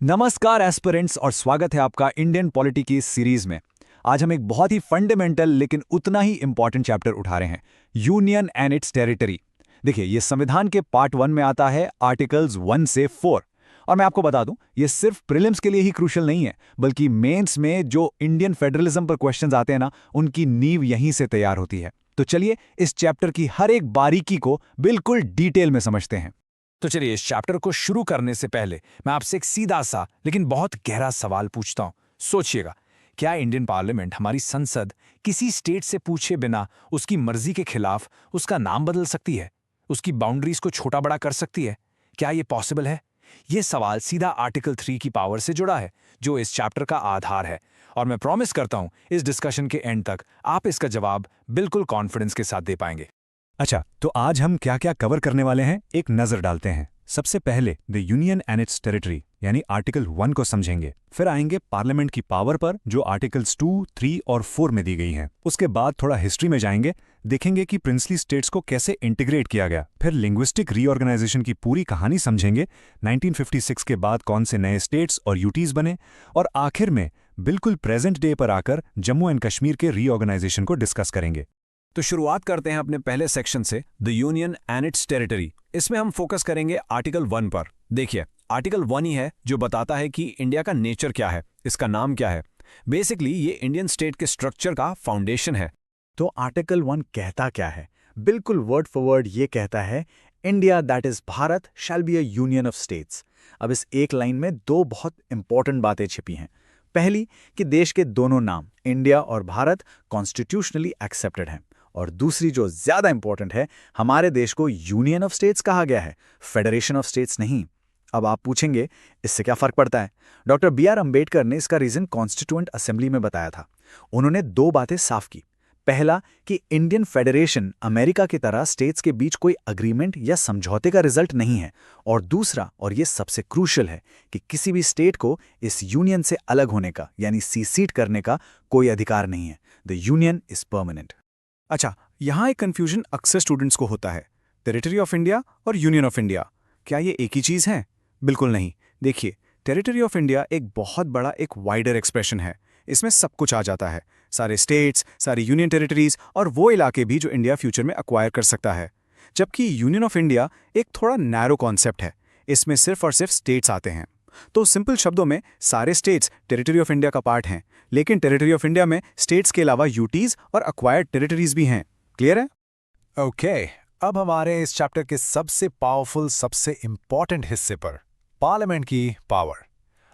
नमस्कार एस्पिरेंट्स और स्वागत है आपका इंडियन पॉलिटी की इस सीरीज में। आज हम एक बहुत ही फंडामेंटल लेकिन उतना ही इंपॉर्टेंट चैप्टर उठा रहे हैं, यूनियन एंड इट्स टेरिटरी। देखिए, ये संविधान के पार्ट 1 में आता है, आर्टिकल्स 1 से 4। और मैं आपको बता दूं, ये सिर्फ प्रीलिम्स के लिए ही क्रूशियल नहीं है, बल्कि मेंस में जो इंडियन फेडरलिज्म पर क्वेश्चंस आते हैं ना, उनकी नींव यहीं से तैयार होती है। तो चलिए इस चैप्टर की हर एक बारीकी को बिल्कुल डिटेल में समझते हैं। तो चलिए इस चैप्टर को शुरू करने से पहले मैं आपसे एक सीधा सा लेकिन बहुत गहरा सवाल पूछता हूं। सोचिएगा, क्या इंडियन पार्लियामेंट, हमारी संसद, किसी स्टेट से पूछे बिना उसकी मर्जी के खिलाफ उसका नाम बदल सकती है, उसकी बाउंड्रीज को छोटा बड़ा कर सकती है? क्या ये पॉसिबल है? ये सवाल सीधा आर्टिकल 3 की पावर से जुड़ा है, जो इस चैप्टर का आधार है। और मैं प्रॉमिस करता हूं, इस डिस्कशन के एंड तक आप इसका जवाब बिल्कुल कॉन्फिडेंस के साथ दे पाएंगे। अच्छा, तो आज हम क्या क्या कवर करने वाले हैं, एक नजर डालते हैं। सबसे पहले the union and it's territory यानी आर्टिकल 1 को समझेंगे। फिर आएंगे पार्लियामेंट की पावर पर, जो आर्टिकल्स 2, 3 और 4 में दी गई हैं। उसके बाद थोड़ा हिस्ट्री में जाएंगे, देखेंगे कि प्रिंसली स्टेट्स को कैसे इंटीग्रेट किया गया। फिर लिंग्विस्टिक रीऑर्गेनाइजेशन की पूरी कहानी समझेंगे, 1956 के बाद कौन से नए स्टेट्स और यूटीज बने, और आखिर में बिल्कुल प्रेजेंट डे पर आकर जम्मू एंड कश्मीर के रीऑर्गेनाइजेशन को डिस्कस करेंगे। तो शुरुआत करते हैं अपने पहले सेक्शन से, the union and it's territory. इसमें हम फोकस करेंगे आर्टिकल 1 पर। देखिए, आर्टिकल 1 ही है जो बताता है कि इंडिया का नेचर क्या है, इसका नाम क्या है। बेसिकली ये इंडियन स्टेट के स्ट्रक्चर का फाउंडेशन है। तो आर्टिकल 1 कहता क्या है? बिल्कुल वर्ड फॉर वर्ड ये कहता है, India that is Bharat shall be a union of states. अब इस एक लाइन में दो बहुत इंपॉर्टेंट बातें छिपी हैं। पहली कि देश के दोनों नाम इंडिया और भारत कॉन्स्टिट्यूशनली एक्सेप्टेड हैं, और दूसरी जो ज्यादा इंपॉर्टेंट है, हमारे देश को यूनियन ऑफ स्टेट्स कहा गया है, फेडरेशन ऑफ स्टेट्स नहीं। अब आप पूछेंगे, इससे क्या फर्क पड़ता है? Doctor B.R. अम्बेडकर ने इसका रीजन कॉन्स्टिट्यूएंट असेंबली में बताया था। उन्होंने दो बातें साफ की। पहला कि इंडियन फेडरेशन अमेरिका की तरह स्टेट्स के बीच कोई अग्रीमेंट या समझौते का रिजल्ट नहीं है, और दूसरा, और ये सबसे क्रूशियल है, कि किसी भी स्टेट को इस यूनियन से अलग होने का यानी सीसीड करने का कोई अधिकार नहीं है। The union is permanent. अच्छा, यहाँ एक कन्फ्यूजन अक्सर स्टूडेंट्स को होता है, टेरिटरी ऑफ इंडिया और यूनियन ऑफ इंडिया, क्या ये एक ही चीज़ है? बिल्कुल नहीं। देखिए, टेरिटरी ऑफ इंडिया एक बहुत बड़ा, एक वाइडर एक्सप्रेशन है। इसमें सब कुछ आ जाता है, सारे स्टेट्स, सारी यूनियन टेरिटरीज और वो इलाके भी जो इंडिया फ्यूचर में अक्वायर कर सकता है। जबकि यूनियन ऑफ इंडिया एक थोड़ा नैरो कॉन्सेप्ट है, इसमें सिर्फ और सिर्फ स्टेट्स आते हैं। तो सिंपल शब्दों में सारे स्टेट्स टेरिटरी ऑफ इंडिया का पार्ट हैं, लेकिन टेरिटरी ऑफ इंडिया में स्टेट्स के अलावा यूटीज और अक्वायर्ड टेरिटरीज भी हैं। क्लियर है? ओके, अब हमारे इस चैप्टर के सबसे पावरफुल, सबसे इंपॉर्टेंट हिस्से पर, पार्लियामेंट की पावर।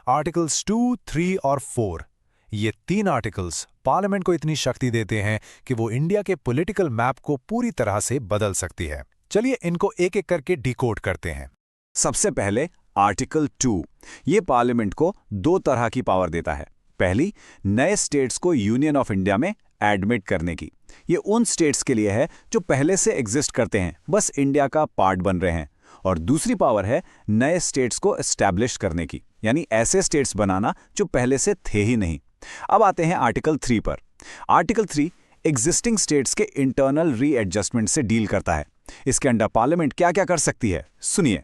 आर्टिकल्स 2, 3 और 4, ये 3 आर्टिकल्स पार्लियामेंट को इतनी शक्ति देते हैं कि वो इंडिया के पॉलिटिकल मैप को पूरी तरह से बदल सकती है। चलिए इनको एक एक करके डिकोड करते हैं। सबसे पहले आर्टिकल 2, ये पार्लियामेंट को दो तरह की पावर देता है। पहली, नए स्टेट्स को यूनियन ऑफ इंडिया में एडमिट करने की। ये उन स्टेट्स के लिए है जो पहले से एग्जिस्ट करते हैं, बस इंडिया का पार्ट बन रहे हैं। और दूसरी पावर है नए स्टेट्स को एस्टैब्लिश करने की, यानी ऐसे स्टेट्स बनाना जो पहले से थे ही नहीं। अब आते हैं आर्टिकल 3 पर। आर्टिकल 3 एग्जिस्टिंग स्टेट्स के इंटरनल रीएडजस्टमेंट से डील करता है। इसके अंडर पार्लियामेंट क्या क्या कर सकती है, सुनिए।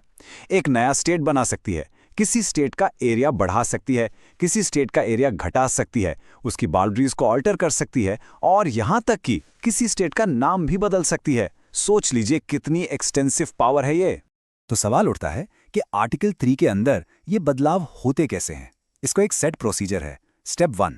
एक नया स्टेट बना सकती है, किसी स्टेट का एरिया बढ़ा सकती है, किसी स्टेट का एरिया घटा सकती है, उसकी बाउंड्रीज को ऑल्टर कर सकती है, और यहां तक कि किसी स्टेट का नाम भी बदल सकती है। सोच लीजिए कितनी एक्सटेंसिव पावर है ये। तो सवाल उठता है कि आर्टिकल 3 के अंदर ये बदलाव होते कैसे हैं? इसको एक सेट प्रोसीजर है। स्टेप 1,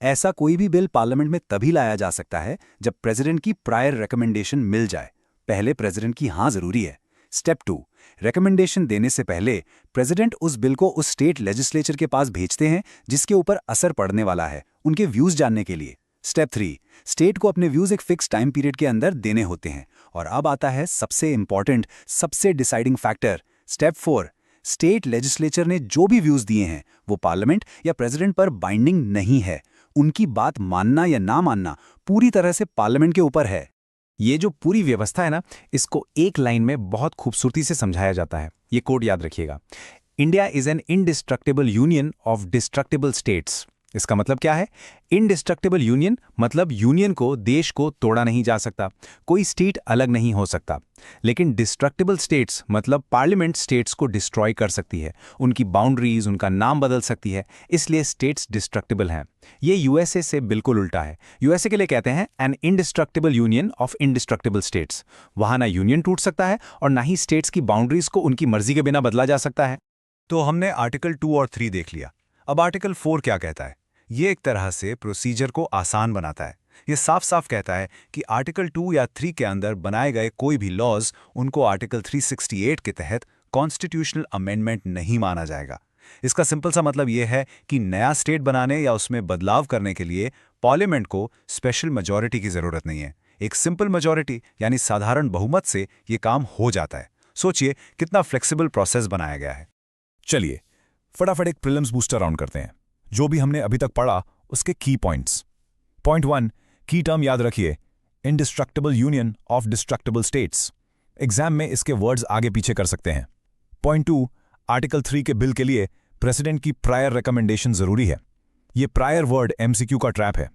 ऐसा कोई भी बिल पार्लियामेंट में तभी लाया जा सकता है जब प्रेसिडेंट की प्रायर रिकमेंडेशन मिल जाए। पहले प्रेसिडेंट की हाँ जरूरी है। स्टेप 2, रिकमेंडेशन देने से पहले प्रेसिडेंट उस बिल को उस स्टेट लेजिस्लेचर के पास भेजते हैं जिसके ऊपर असर पड़ने वाला है, उनके व्यूज जानने के लिए। स्टेप 3, स्टेट को अपने व्यूज एक फिक्स टाइम पीरियड के अंदर देने होते हैं। और अब आता है सबसे इंपॉर्टेंट, सबसे deciding factor, step 4, state legislature ने जो भी व्यूज दिए हैं वो पार्लियामेंट या प्रेसिडेंट पर बाइंडिंग नहीं है। उनकी बात मानना या ना मानना पूरी तरह से पार्लियामेंट के ऊपर है। ये जो पूरी व्यवस्था है ना, इसको एक लाइन में बहुत खूबसूरती से समझाया जाता है। ये कोड याद रखिएगा, India is an indestructible union of destructible states. इसका मतलब क्या है? इनडिस्ट्रक्टिबल यूनियन मतलब यूनियन को, देश को तोड़ा नहीं जा सकता, कोई स्टेट अलग नहीं हो सकता। लेकिन डिस्ट्रक्टिबल स्टेट्स मतलब पार्लियामेंट स्टेट्स को डिस्ट्रॉय कर सकती है, उनकी बाउंड्रीज, उनका नाम बदल सकती है, इसलिए स्टेट्स डिस्ट्रक्टिबल हैं। ये यूएसए से बिल्कुल उल्टा है। यूएसए के लिए कहते हैं an indestructible union of indestructible states. वहां ना यूनियन टूट सकता है और ना ही स्टेट्स की बाउंड्रीज को उनकी मर्जी के बिना बदला जा सकता है। तो हमने आर्टिकल 2 और 3 देख लिया। अब आर्टिकल 4 क्या कहता है? ये एक तरह से प्रोसीजर को आसान बनाता है। ये साफ साफ कहता है कि आर्टिकल 2 या 3 के अंदर बनाए गए कोई भी लॉज, उनको आर्टिकल 368 के तहत कॉन्स्टिट्यूशनल अमेंडमेंट नहीं माना जाएगा। इसका सिंपल सा मतलब ये है कि नया स्टेट बनाने या उसमें बदलाव करने के लिए पार्लियामेंट को स्पेशल मेजॉरिटी की जरूरत नहीं है। एक सिंपल मेजॉरिटी यानी साधारण बहुमत से ये काम हो जाता है। सोचिए कितना फ्लेक्सिबल प्रोसेस बनाया गया है। चलिए फटाफट एक प्रीलिम्स बूस्टर राउंड करते हैं। जो भी हमने अभी तक पढ़ा उसके की पॉइंट्स। पॉइंट 1, की टर्म याद रखिए, indestructible union of destructible states. Exam में इसके वर्ड्स आगे पीछे कर सकते हैं। पॉइंट 2, आर्टिकल 3 के बिल के लिए प्रेसिडेंट की प्रायर रिकमेंडेशन जरूरी है। ये प्रायर वर्ड एमसीक्यू का ट्रैप है।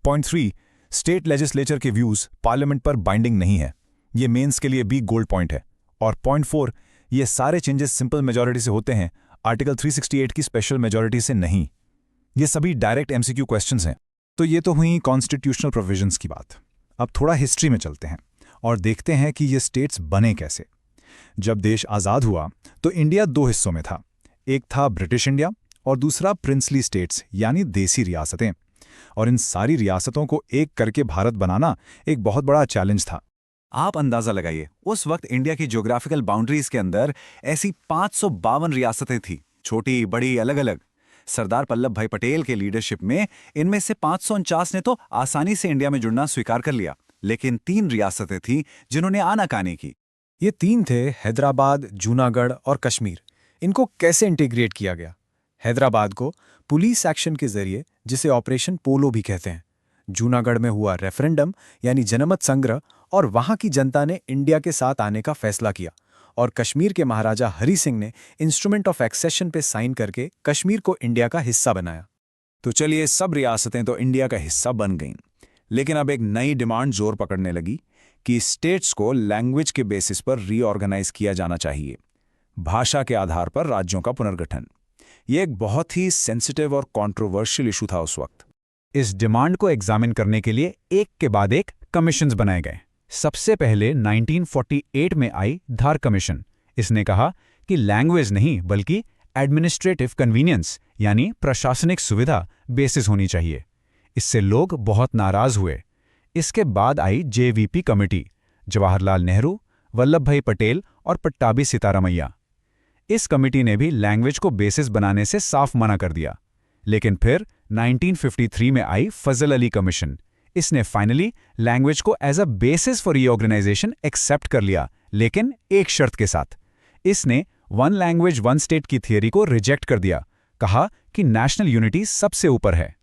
पॉइंट 3, स्टेट लेजिस्लेचर के व्यूज पार्लियामेंट पर बाइंडिंग नहीं है। ये मेंस के लिए भी गोल्ड पॉइंट है। और पॉइंट 4, ये सारे चेंजेस सिंपल मेजॉरिटी से होते हैं, आर्टिकल 368 की स्पेशल मेजॉरिटी से नहीं। ये सभी डायरेक्ट एमसीक्यू क्वेश्चंस हैं। तो ये तो हुई कॉन्स्टिट्यूशनल प्रोविजंस की बात। अब थोड़ा हिस्ट्री में चलते हैं और देखते हैं कि ये स्टेट्स बने कैसे। जब देश आज़ाद हुआ तो इंडिया 2 हिस्सों में था। एक था ब्रिटिश इंडिया और दूसरा प्रिंसली स्टेट्स यानी देसी रियासतें। और इन सारी रियासतों को एक करके भारत बनाना एक बहुत बड़ा चैलेंज था। आप अंदाजा लगाइए, उस वक्त इंडिया की ज्योग्राफिकल बाउंड्रीज के अंदर ऐसी 552 रियासतें थी, छोटी बड़ी अलग अलग। सरदार वल्लभ भाई पटेल के लीडरशिप में इनमें से 549 ने तो आसानी से इंडिया में जुड़ना स्वीकार कर लिया, लेकिन 3 रियासतें थीं जिन्होंने आनाकानी की। ये 3 थे हैदराबाद, जूनागढ़ और कश्मीर। इनको कैसे इंटीग्रेट किया गया? हैदराबाद को पुलिस एक्शन के जरिए, जिसे ऑपरेशन पोलो भी कहते हैं। जूनागढ़ में हुआ रेफरेंडम यानी जनमत संग्रह और वहां की जनता ने इंडिया के साथ आने का फैसला किया। और कश्मीर के महाराजा हरि सिंह ने इंस्ट्रूमेंट ऑफ एक्सेशन पे साइन करके कश्मीर को इंडिया का हिस्सा बनाया। तो चलिए, सब रियासतें तो इंडिया का हिस्सा बन गईं, लेकिन अब एक नई डिमांड जोर पकड़ने लगी कि स्टेट्स को लैंग्वेज के बेसिस पर रीऑर्गेनाइज किया जाना चाहिए, भाषा के आधार पर राज्यों का पुनर्गठन। ये एक बहुत ही सेंसिटिव और कॉन्ट्रोवर्शियल इशू था उस वक्त। इस डिमांड को एग्जामिन करने के लिए एक के बाद एक कमीशंस बनाए गए। सबसे पहले 1948 में आई धार कमीशन। इसने कहा कि लैंग्वेज नहीं बल्कि एडमिनिस्ट्रेटिव कन्वीनियंस यानी प्रशासनिक सुविधा बेसिस होनी चाहिए। इससे लोग बहुत नाराज हुए। इसके बाद आई जेवीपी कमेटी, जवाहरलाल नेहरू, वल्लभ भाई पटेल और पट्टाभी सीतारामैया। इस कमेटी ने भी लैंग्वेज को बेसिस बनाने से साफ मना कर दिया। लेकिन फिर 1953 में आई फजल अली कमीशन। इसने फाइनली लैंग्वेज को as a basis for reorganisation accept कर लिया, लेकिन एक शर्त के साथ। इसने 1 लैंग्वेज 1 स्टेट की थियरी को रिजेक्ट कर दिया, कहा कि नेशनल यूनिटी सबसे ऊपर है।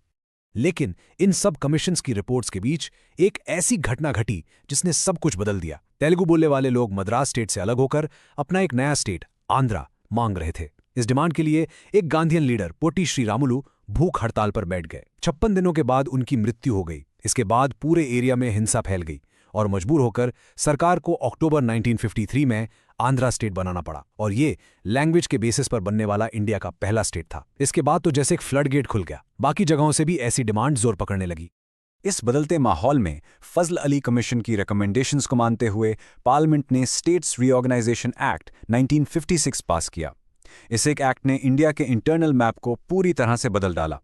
लेकिन इन सब कमीशंस की रिपोर्ट्स के बीच एक ऐसी घटना घटी जिसने सब कुछ बदल दिया। तेलुगु बोलने वाले लोग मद्रास स्टेट से अलग होकर अपना एक नया स्टेट आंध्रा मांग रहे थे। इस डिमांड के लिए एक गांधीयन लीडर पोटी श्रीरामुलु भूख हड़ताल पर बैठ गए। 56 दिनों के बाद उनकी मृत्यु हो गई। इसके बाद पूरे एरिया में हिंसा फैल गई और मजबूर होकर सरकार को अक्टूबर 1953 में आंध्रा स्टेट बनाना पड़ा। और ये लैंग्वेज के बेसिस पर बनने वाला इंडिया का पहला स्टेट था। इसके बाद तो जैसे एक फ्लड गेट खुल गया, बाकी जगहों से भी ऐसी डिमांड जोर पकड़ने लगी। इस बदलते माहौल में फजल अली कमीशन की रिकमेंडेशंस को मानते हुए पार्लियामेंट ने स्टेट्स रीऑर्गेनाइजेशन एक्ट 1956 पास किया। इस एक एक्ट ने इंडिया के इंटरनल मैप को पूरी तरह से बदल डाला।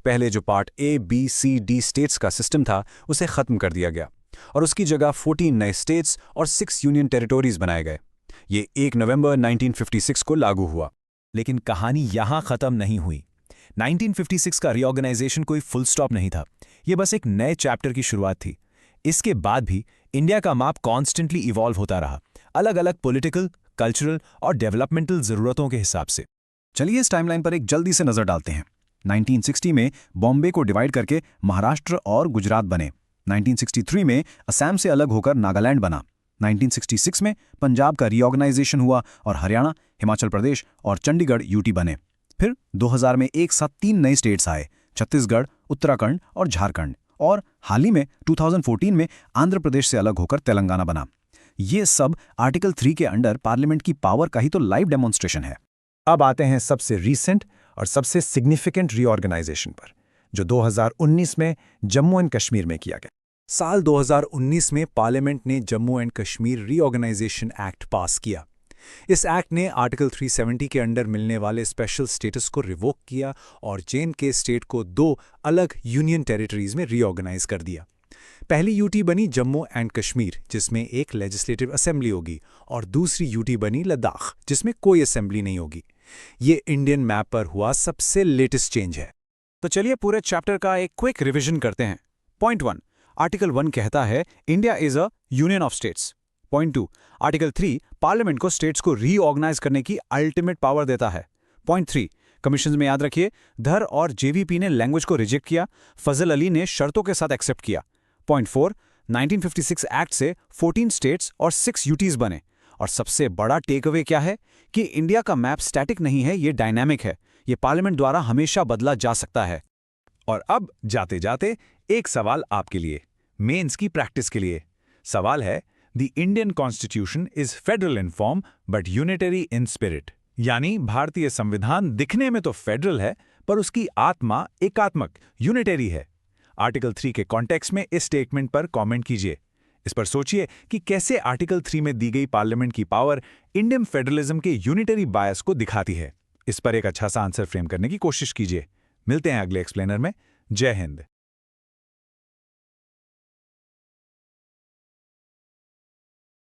पहले जो part A, B, C, D states का सिस्टम था उसे खत्म कर दिया गया और उसकी जगह 14 नए स्टेट्स और 6 यूनियन टेरिटोरीज बनाए गए। ये 1 नवंबर 1956 को लागू हुआ। लेकिन कहानी यहां खत्म नहीं हुई। 1956 का रीऑर्गेनाइजेशन कोई फुल स्टॉप नहीं था। ये बस एक नए चैप्टर की शुरुआत थी। इसके बाद भी इंडिया का मैप कॉन्स्टेंटली इवॉल्व होता रहा, अलग अलग पॉलिटिकल, कल्चरल और डेवलपमेंटल जरूरतों के हिसाब से। चलिए इस टाइमलाइन पर एक जल्दी से नजर डालते हैं। 1960 में बॉम्बे को डिवाइड करके महाराष्ट्र और गुजरात बने। 1963 में असम से अलग होकर नागालैंड बना। 1966 में पंजाब का रीऑर्गेनाइजेशन हुआ और हरियाणा, हिमाचल प्रदेश और चंडीगढ़ यूटी बने। फिर 2000 में एक साथ 3 नए स्टेट्स आए, छत्तीसगढ़, उत्तराखंड और झारखंड, और हाल ही में 2014 में आंध्र प्रदेश से अलग होकर तेलंगाना बना। ये सब आर्टिकल 3 के अंडर पार्लियामेंट की पावर का ही तो लाइव डेमोन्स्ट्रेशन है। अब आते हैं सबसे रीसेंट और सबसे सिग्निफिकेंट रीऑर्गेनाइजेशन पर, जो 2019 में जम्मू एंड कश्मीर में किया गया। साल 2019 में पार्लियामेंट ने Jammu and Kashmir reorganisation act pass किया। इस एक्ट ने आर्टिकल 370 के अंडर मिलने वाले स्पेशल स्टेटस को रिवोक किया और जे&के स्टेट को 2 अलग यूनियन टेरिटरीज में रीऑर्गेनाइज कर दिया। पहली यूटी बनी जम्मू एंड कश्मीर, जिसमें एक लेजिस्लेटिव असेंबली होगी, और दूसरी यूटी बनी लद्दाख, जिसमें कोई असेंबली नहीं होगी। ये इंडियन मैप पर हुआ सबसे लेटेस्ट चेंज है। तो चलिए पूरे चैप्टर का एक क्विक रिवीजन करते हैं। पॉइंट 1, आर्टिकल 1 कहता है India is a union of states. Point 2, article 3 parliament को स्टेट्स को रीऑर्गेनाइज करने की अल्टीमेट पावर देता है। पॉइंट 3, कमीशन में याद रखिए, धर और जेवीपी ने लैंग्वेज को रिजेक्ट किया, फजल अली ने शर्तों के साथ एक्सेप्ट किया। पॉइंट 4, 1956 एक्ट से 14 स्टेट्स और 6 यूटीज बने। और सबसे बड़ा टेक अवे क्या है कि इंडिया का मैप स्टैटिक नहीं है, ये डायनामिक है। ये पार्लियामेंट द्वारा हमेशा बदला जा सकता है। और अब जाते जाते एक सवाल आपके लिए, मेंस की प्रैक्टिस के लिए। सवाल है, the Indian constitution is federal in form but unitary in spirit. यानी भारतीय संविधान दिखने में तो फेडरल है, पर उसकी आत्मा एकात्मक यूनिटरी है। आर्टिकल 3 के कॉन्टेक्स्ट में इस स्टेटमेंट पर कमेंट कीजिए। इस पर सोचिए कि कैसे आर्टिकल 3 में दी गई पार्लियामेंट की पावर इंडियन फेडरलिज्म के यूनिटरी बायस को दिखाती है। इस पर एक अच्छा सा आंसर फ्रेम करने की कोशिश कीजिए। मिलते हैं अगले एक्सप्लेनर में। जय हिंद।